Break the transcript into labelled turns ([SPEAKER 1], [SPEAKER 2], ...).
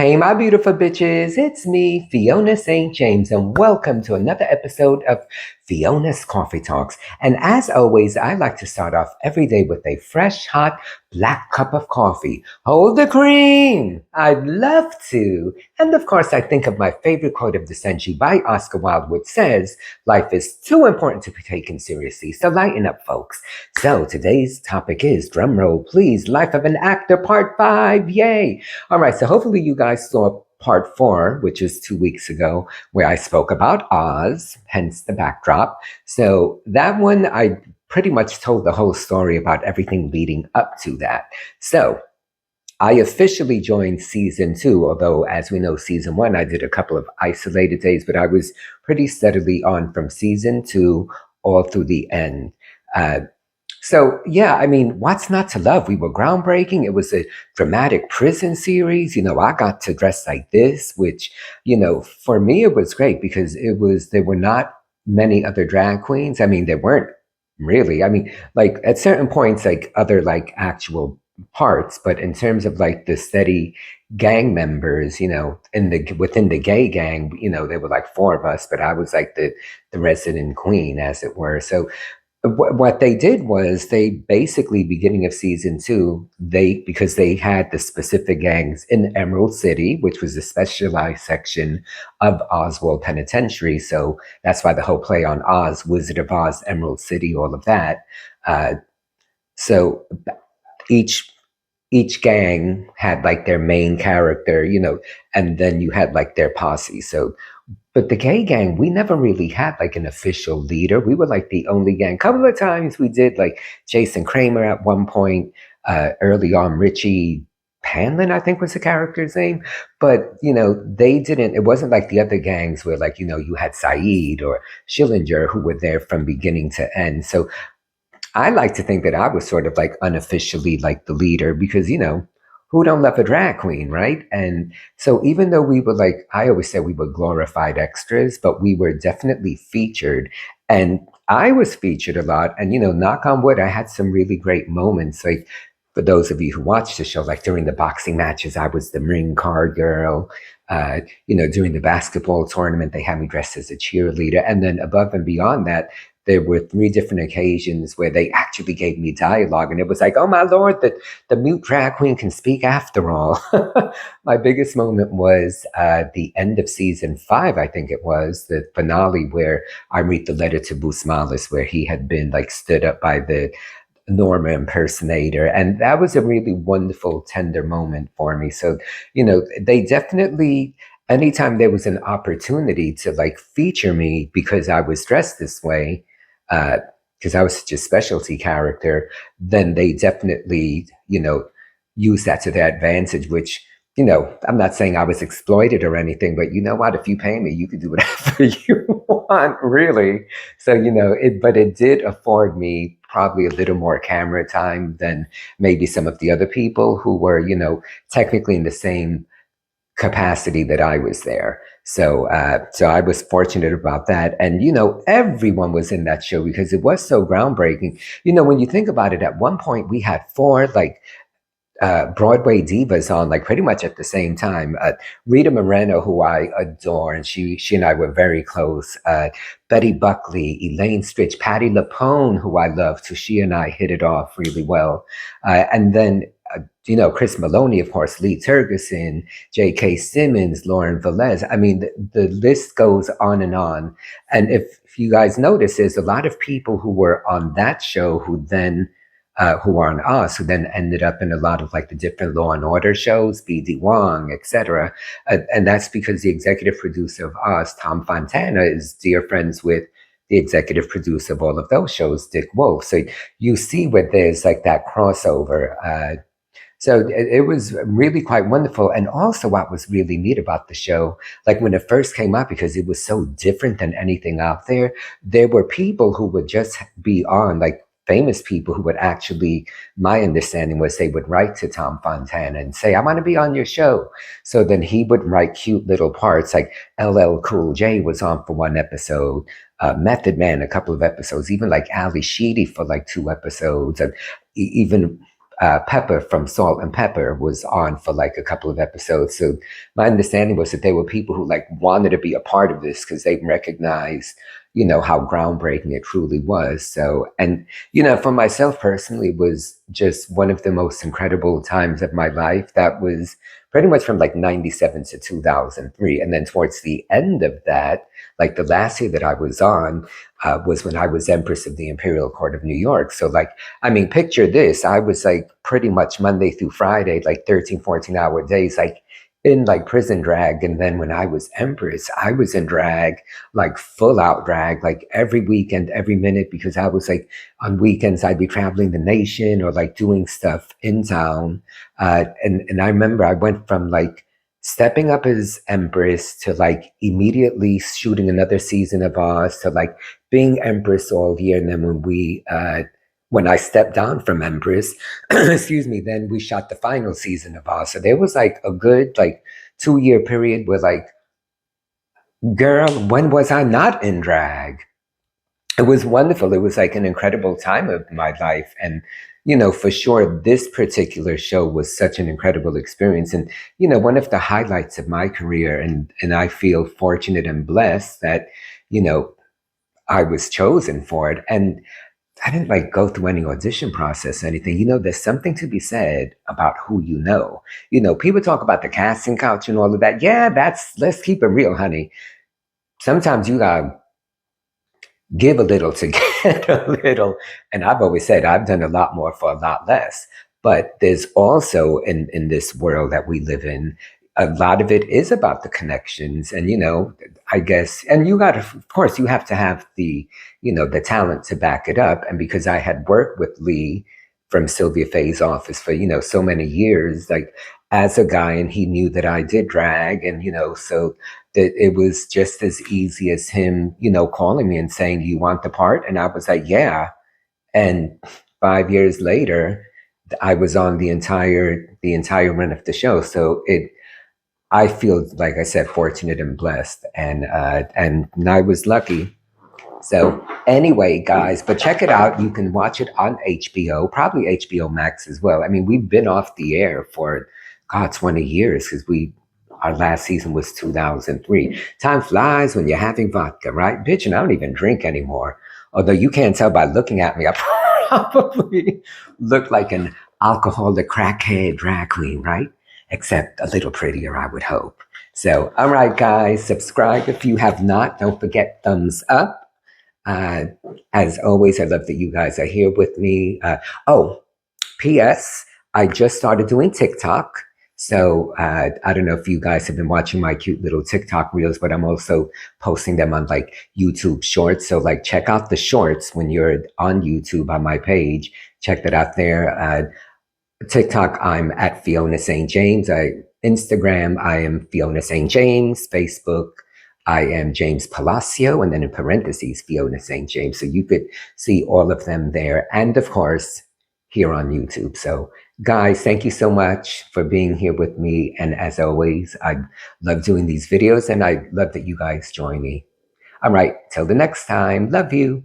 [SPEAKER 1] Hey, my beautiful bitches, it's me, Fiona St. James, and welcome to another episode of Fiona's Coffee Talks. And as always, I like to start off every day with a fresh, hot, black cup of coffee. Hold the cream! I'd love to. And of course, I think of my favorite quote of the century by Oscar Wilde, which says, "Life is too important to be taken seriously, so lighten up, folks." So today's topic is, drumroll please, Life of an Actor Part 5, yay! All right, so hopefully you guys saw part 4, which is 2 weeks ago, where I spoke about Oz, hence the backdrop. So that one, I pretty much told the whole story about everything leading up to that. So I officially joined season 2, although as we know, season 1, I did a couple of isolated days, but I was pretty steadily on from season 2 all through the end. So, yeah, I mean, what's not to love? We were groundbreaking. It was a dramatic prison series. I got to dress like this, which, for me, it was great because there were not many other drag queens. I mean, there weren't really. I mean, like at certain points, like other like actual parts, but in terms of like the steady gang members, within the gay gang, there were like 4 of us, but I was like the resident queen, as it were. So what they did was they basically, beginning of season 2, because they had the specific gangs in Emerald City, which was a specialized section of Oswald Penitentiary. So that's why the whole play on Oz, Wizard of Oz, Emerald City, all of that. So each gang had like their main character, and then you had like their posse. But the gay gang, we never really had like an official leader. We were like the only gang. A couple of times we did like Jason Kramer at one point, early on, Richie Panlin, I think was the character's name. But, they didn't, it wasn't like the other gangs where like, you had Saeed or Schillinger who were there from beginning to end. So I like to think that I was sort of like unofficially like the leader because, who don't love a drag queen, right? And so even though we were like, I always say we were glorified extras, but we were definitely featured. And I was featured a lot. And, knock on wood, I had some really great moments. Like for those of you who watched the show, like during the boxing matches, I was the ring card girl. During the basketball tournament, they had me dressed as a cheerleader. And then above and beyond that, there were 3 different occasions where they actually gave me dialogue. And it was like, oh my Lord, the mute drag queen can speak after all. My biggest moment was the end of season 5, I think it was, the finale where I read the letter to Busmalis, where he had been like stood up by the Norma impersonator. And that was a really wonderful, tender moment for me. So, they definitely, anytime there was an opportunity to like feature me because I was dressed this way, because I was such a specialty character, then they definitely, use that to their advantage, which, I'm not saying I was exploited or anything, but you know what? If you pay me, you can do whatever you want, really. So, but it did afford me probably a little more camera time than maybe some of the other people who were, technically in the same capacity that I was there. So I was fortunate about that. And, everyone was in that show because it was so groundbreaking. When you think about it, at one point we had 4 like Broadway divas on like pretty much at the same time. Rita Moreno, who I adore, and she and I were very close. Betty Buckley, Elaine Stritch, Patti LuPone, who I loved, so she and I hit it off really well. And then Chris Maloney, of course, Lee Tergesen, J.K. Simmons, Lauren Velez. I mean, the list goes on and on. And if you guys notice, there's a lot of people who were on that show who were on Us, who then ended up in a lot of like the different Law and Order shows, B.D. Wong, etc. And that's because the executive producer of Us, Tom Fontana, is dear friends with the executive producer of all of those shows, Dick Wolf. So you see where there's like that crossover. So it was really quite wonderful. And also what was really neat about the show, like when it first came out, because it was so different than anything out there were people who would just be on, like famous people who would actually, my understanding was they would write to Tom Fontana and say, I want to be on your show. So then he would write cute little parts, like LL Cool J was on for 1 episode, Method Man a couple of episodes, even like Ali Sheedy for like 2 episodes, and even Pepper from Salt and Pepper was on for like a couple of episodes. So my understanding was that there were people who like wanted to be a part of this because they recognized, how groundbreaking it truly was. So, and, for myself personally, it was just one of the most incredible times of my life. That was pretty much from like 97 to 2003. And then towards the end of that, like the last year that I was on, was when I was Empress of the Imperial Court of New York. So like, I mean, picture this. I was like pretty much Monday through Friday, like 13, 14-hour days, like in like prison drag. And then when I was Empress, I was in drag, like full out drag, like every weekend, every minute, because I was like on weekends, I'd be traveling the nation or like doing stuff in town. And I remember I went from like stepping up as Empress to like immediately shooting another season of Oz to like being Empress all year. And then when I stepped down from Empress, excuse me, then we shot the final season of Oz. So there was like a good like 2-year period where like, girl, when was I not in drag? It was wonderful. It was like an incredible time of my life. And, for sure, this particular show was such an incredible experience. And, one of the highlights of my career, and I feel fortunate and blessed that, I was chosen for it. And I didn't like go through any audition process or anything. There's something to be said about who you know. People talk about the casting couch and all of that. Yeah, let's keep it real, honey. Sometimes you gotta give a little to get a little. And I've always said I've done a lot more for a lot less. But there's also in this world that we live in, a lot of it is about the connections. And, I guess, and you got to, of course, you have to have the talent to back it up. And because I had worked with Lee from Sylvia Faye's office for, so many years, like as a guy, and he knew that I did drag. And, so that it was just as easy as him, calling me and saying, "Do you want the part?" And I was like, "Yeah." And 5 years later, I was on the entire run of the show. So I feel, like I said, fortunate and blessed, and I was lucky. So anyway, guys, but check it out. You can watch it on HBO, probably HBO Max as well. I mean, we've been off the air for 20 years because our last season was 2003. Time flies when you're having vodka, right? Bitch, and I don't even drink anymore. Although you can't tell by looking at me, I probably look like an alcoholic crackhead drag queen, right? Except a little prettier, I would hope. So, all right, guys, subscribe if you have not. Don't forget thumbs up. As always, I love that you guys are here with me. P.S. I just started doing TikTok. So I don't know if you guys have been watching my cute little TikTok reels, but I'm also posting them on like YouTube Shorts. So like check out the shorts when you're on YouTube on my page. Check that out there. TikTok, I'm at Fiona St. James. Instagram, I am Fiona St. James. Facebook, I am James Palacio, and then in parentheses, Fiona St. James. So you could see all of them there. And of course, here on YouTube. So guys, thank you so much for being here with me. And as always, I love doing these videos, and I love that you guys join me. All right, till the next time. Love you.